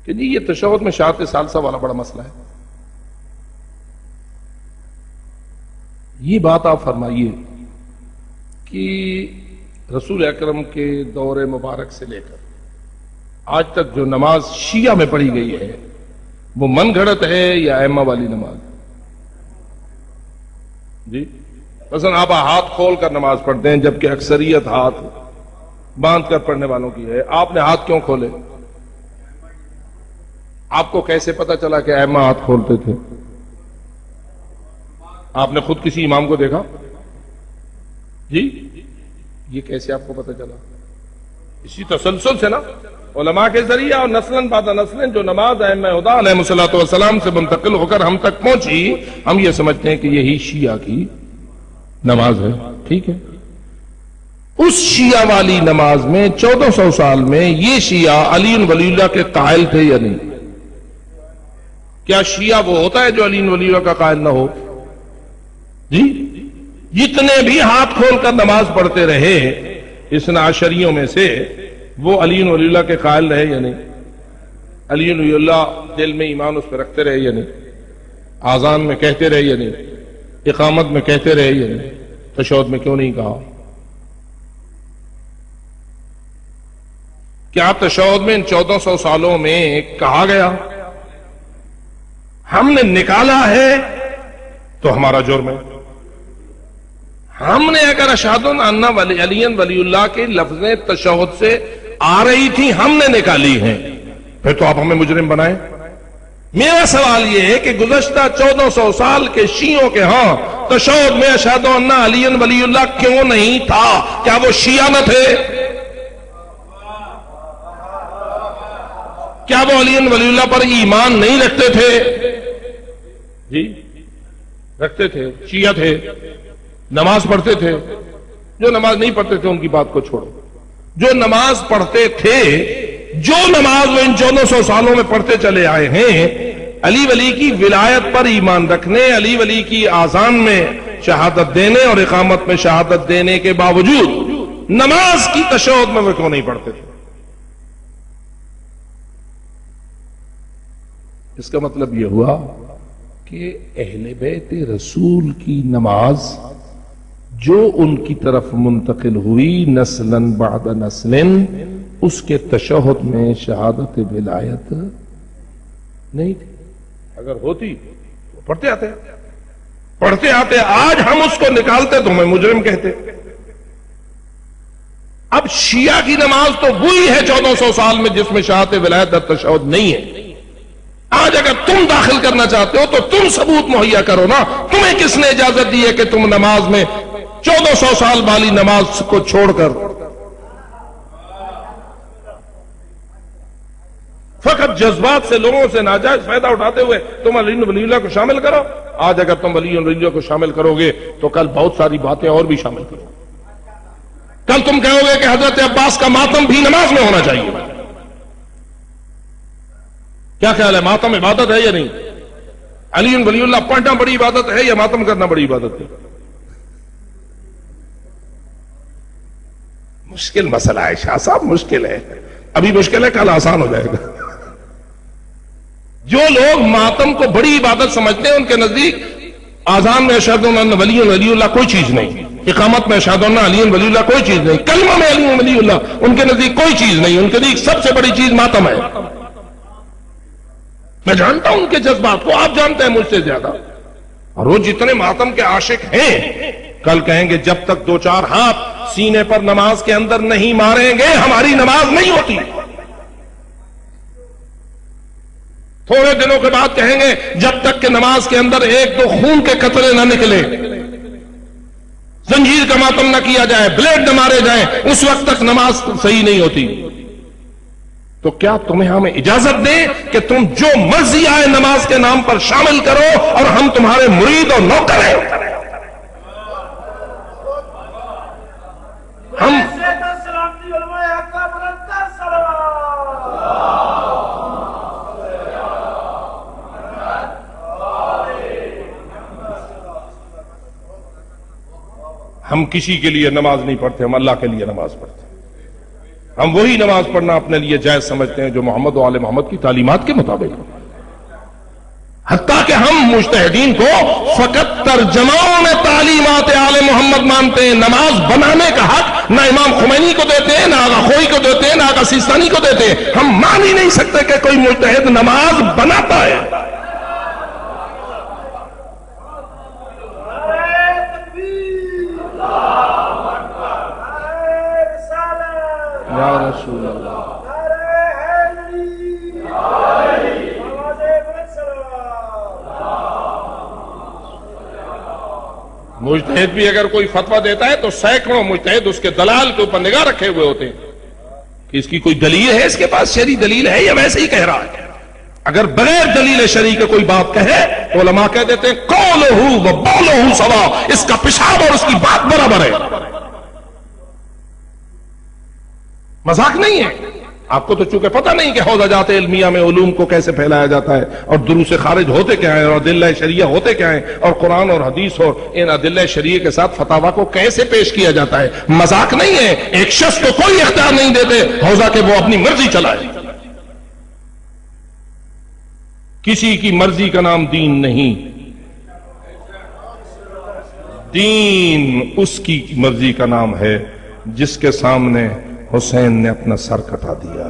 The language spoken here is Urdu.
کہ جی یہ تشہد میں شہادت ثالثہ والا بڑا مسئلہ ہے. یہ بات آپ فرمائیے کہ رسول اکرم کے دور مبارک سے لے کر آج تک جو نماز شیعہ میں پڑھی گئی ہے وہ من گھڑت ہے یا ائمہ والی نماز؟ جی مثلا آپ ہاتھ کھول کر نماز پڑھتے ہیں جبکہ اکثریت ہاتھ باندھ کر پڑھنے والوں کی ہے. آپ نے ہاتھ کیوں کھولے؟ آپ کو کیسے پتا چلا کہ ائمہ ہاتھ کھولتے تھے؟ آپ نے خود کسی امام کو دیکھا؟ جی یہ کیسے آپ کو پتا چلا؟ اسی تسلسل سے نا علماء کے ذریعہ اور نسلاً بعد نسلاً جو نماز ائمہ ہدی علیہ الصلوۃ والسلام سے منتقل ہو کر ہم تک پہنچی، ہم یہ سمجھتے ہیں کہ یہی شیعہ کی نماز ہے. ٹھیک ہے، اس شیعہ والی نماز میں 1400 سال میں یہ شیعہ علی ولی اللہ کے قائل تھے یا نہیں؟ کیا شیعہ وہ ہوتا ہے جو علی ولی اللہ کا قائل نہ ہو؟ جی جتنے بھی ہاتھ کھول کر نماز پڑھتے رہے اثنا عشریوں میں سے وہ علی ولی اللہ کے قائل رہے یا نہیں؟ علی ولی اللہ دل میں ایمان اس پہ رکھتے رہے یا نہیں؟ آذان میں کہتے رہے یا نہیں؟ اقامت میں کہتے رہے یا نہیں؟ تشہد میں کیوں نہیں کہا؟ کیا تشہد میں ان 1400 سالوں میں کہا گیا؟ ہم نے نکالا ہے تو ہمارا جرم ہے. ہم نے اگر اشہد ان علی ولی اللہ کے لفظیں تشہد سے آ رہی تھی ہم نے نکالی ہیں، پھر تو آپ ہمیں مجرم بنائیں. میرا سوال یہ ہے کہ گزشتہ 1400 سال کے شیعوں کے ہاں تشہد میں اشہد ان علی ولی اللہ کیوں نہیں تھا؟ کیا وہ شیعہ نہ تھے؟ کیا وہ علی ولی اللہ پر ایمان نہیں رکھتے تھے؟ جی رکھتے تھے، شیعہ تھے، نماز پڑھتے تھے. جو نماز نہیں پڑھتے تھے ان کی بات کو چھوڑو. جو نماز پڑھتے تھے، جو نماز وہ ان 1400 سالوں میں پڑھتے چلے آئے ہیں، علی ولی کی ولایت پر ایمان رکھنے، علی ولی کی آذان میں شہادت دینے اور اقامت میں شہادت دینے کے باوجود نماز کی تشہد میں وہ کیوں نہیں پڑھتے تھے؟ اس کا مطلب یہ ہوا کہ اہل بیت رسول کی نماز جو ان کی طرف منتقل ہوئی نسلاً بعد نسلاً، اس کے تشہد میں شہادت ولایت نہیں تھی. اگر ہوتی تو پڑھتے آتے. آج ہم اس کو نکالتے تو ہمیں مجرم کہتے. اب شیعہ کی نماز تو وہی ہے 1400 سال میں جس میں شہادت ولایت در تشہد نہیں ہے. آج اگر تم داخل کرنا چاہتے ہو تو تم ثبوت مہیا کرو نا. تمہیں کس نے اجازت دی ہے کہ تم نماز میں 1400 سال والی نماز کو چھوڑ کر فقط جذبات سے لوگوں سے ناجائز فائدہ اٹھاتے ہوئے تم علی ولی اللہ کو شامل کرو؟ آج اگر تم علی ولی اللہ کو شامل کرو گے تو کل بہت ساری باتیں اور بھی شامل کرو. کل تم کہو گے کہ حضرت عباس کا ماتم بھی نماز میں ہونا چاہیے. کیا خیال ہے، ماتم عبادت ہے یا نہیں؟ علی ولی اللہ پڑھنا بڑی عبادت ہے یا ماتم کرنا بڑی عبادت ہے؟ مشکل مسئلہ ہے شاہ صاحب، مشکل ہے. ابھی مشکل ہے، کل آسان ہو جائے گا. جو لوگ ماتم کو بڑی عبادت سمجھتے ہیں ان کے نزدیک آذان میں اشہد ان ولی اللہ کوئی چیز نہیں، اقامت میں اشہد ان علی ولی اللہ کوئی چیز نہیں، کلمہ میں علی ولی اللہ ان کے نزدیک کوئی چیز نہیں. ان کے نزدیک سب سے بڑی چیز ماتم ہے. میں جانتا ہوں ان کے جذبات کو، آپ جانتے ہیں مجھ سے زیادہ. اور وہ جتنے ماتم کے عاشق ہیں کل کہیں گے جب تک 2-4 ہاتھ سینے پر نماز کے اندر نہیں ماریں گے ہماری نماز نہیں ہوتی. تھوڑے دنوں کے بعد کہیں گے جب تک کہ نماز کے اندر 1-2 خون کے قطرے نہ نکلے، زنجیر کا ماتم نہ کیا جائے، بلیڈ نہ مارے جائیں، اس وقت تک نماز صحیح نہیں ہوتی. تو کیا تمہیں ہمیں اجازت دیں کہ تم جو مرضی آئے نماز کے نام پر شامل کرو اور ہم تمہارے مرید اور نوکر ہیں؟ ہم کسی کے لیے نماز نہیں پڑھتے، ہم اللہ کے لیے نماز پڑھتے ہیں. ہم وہی نماز پڑھنا اپنے لیے جائز سمجھتے ہیں جو محمد و آل محمد کی تعلیمات کے مطابق ہے. حتیٰ کہ ہم مجتہدین کو فقط ترجماؤں میں تعلیمات آل محمد مانتے ہیں. نماز بنانے کا حق نہ امام خمینی کو دیتے ہیں، نہ آغا خوئی کو دیتے ہیں، نہ آغا سیستانی کو دیتے ہیں. ہم مان ہی نہیں سکتے کہ کوئی مجتہد نماز بناتا ہے. یا رسول اللہ. مجتہد بھی اگر کوئی فتویٰ دیتا ہے تو سینکڑوں مجتہد اس کے دلال کے اوپر نگاہ رکھے ہوئے ہوتے ہیں کہ اس کی کوئی دلیل ہے، اس کے پاس شرعی دلیل ہے یا ویسے ہی کہہ رہا ہے. اگر بغیر دلیل شرعی کے کوئی بات کہے تو علماء کہہ دیتے ہیں قولہ و بولہ سوا، اس کا پیشاب اور اس کی بات برابر ہے. مذاق نہیں ہے. آپ کو تو چونکہ پتہ نہیں کہ حوزہ علمیہ میں علوم کو کیسے پھیلایا جاتا ہے اور دروس خارج ہوتے کیا ہیں اور ادلہ شریعہ ہوتے کیا ہیں اور قرآن اور حدیث اور ان ادلہ شریعہ کے ساتھ فتاوا کو کیسے پیش کیا جاتا ہے. مذاق نہیں ہے. ایک شخص کو کوئی اختیار نہیں دیتے حوزہ کہ وہ اپنی مرضی چلائے. کسی کی مرضی کا نام دین نہیں. دین اس کی مرضی کا نام ہے جس کے سامنے حسین نے اپنا سر کٹا دیا.